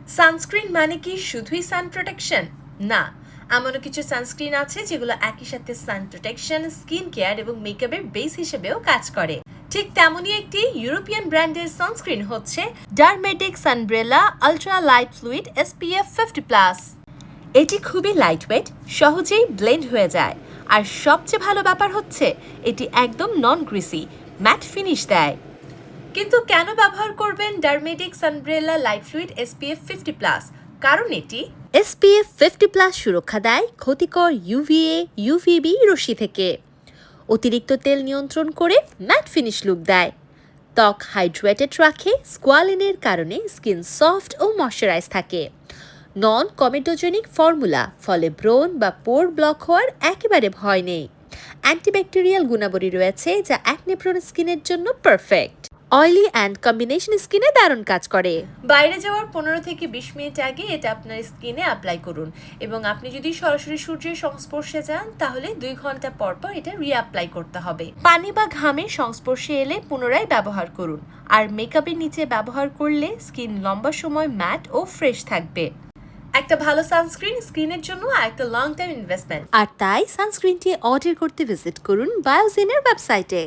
Sunscreen মানে কি শুধুই সান প্রোটেকশন? না, এমনও কিছু সানস্ক্রিন আছে যেগুলো একই সাথে সান প্রোটেকশন, স্কিন কেয়ার এবং মেকআপের বেস হিসেবেও কাজ করে। ঠিক তেমনই একটি ইউরোপিয়ান ব্র্যান্ডের সানস্ক্রিন হচ্ছে ডারমেটিক সানব্রেলা আলট্রা লাইট ফ্লুইড SPF 50+। এটি খুবই লাইটওয়েট, সহজেই ব্লেন্ড হয়ে যায়, আর সবচেয়ে ভালো ব্যাপার হচ্ছে এটি একদম নন গ্রিসি, ম্যাট ফিনিশ দেয়। কিন্তু কেন ব্যবহার করবেন ডারমেটিক সানব্রেলা লাইট ফ্লুইড SPF 50+? কারণ এটি SPF 50+ সুরক্ষা দেয় ক্ষতিকর UVA UVB রশ্মি থেকে, অতিরিক্ত তেল নিয়ন্ত্রণ করে ম্যাট ফিনিশ লুক দেয়, ত্বক হাইড্রেটেড রাখে, স্কোয়ালিনের কারণে স্কিন সফট ও ময়শ্চারাইজ থাকে, নন কমেডোজেনিক ফর্মুলা, ফলে ব্রণ বা পোর ব্লক হওয়ার একেবারে ভয় নেই, অ্যান্টিব্যাকটেরিয়াল গুণাবলী রয়েছে যা অ্যাকনে প্রোন স্কিনের জন্য পারফেক্ট, অয়েলি অ্যান্ড কম্বিনেশন স্কিনে দারুণ কাজ করে। বাইরে যাওয়ার 15 থেকে 20 মিনিট আগে এটা আপনার স্কিনে অ্যাপ্লাই করুন, এবং আপনি যদি সরাসরি সূর্যের সংস্পর্শে যান তাহলে 2 ঘন্টা পর পর এটা রিঅ্যাপ্লাই করতে হবে। পানি বা ঘামের সংস্পর্শে এলে পুনরায় ব্যবহার করুন, আর মেকআপের নিচে ব্যবহার করলে স্কিন লম্বা সময় ম্যাট ও ফ্রেশ থাকবে। একটা ভালো সানস্ক্রিন স্কিনের জন্য একটা লং টার্ম ইনভেস্টমেন্ট, আর তাই সানস্ক্রিনটি অর্ডার করতে ভিজিট করুন বায়োজিনের ওয়েবসাইটে।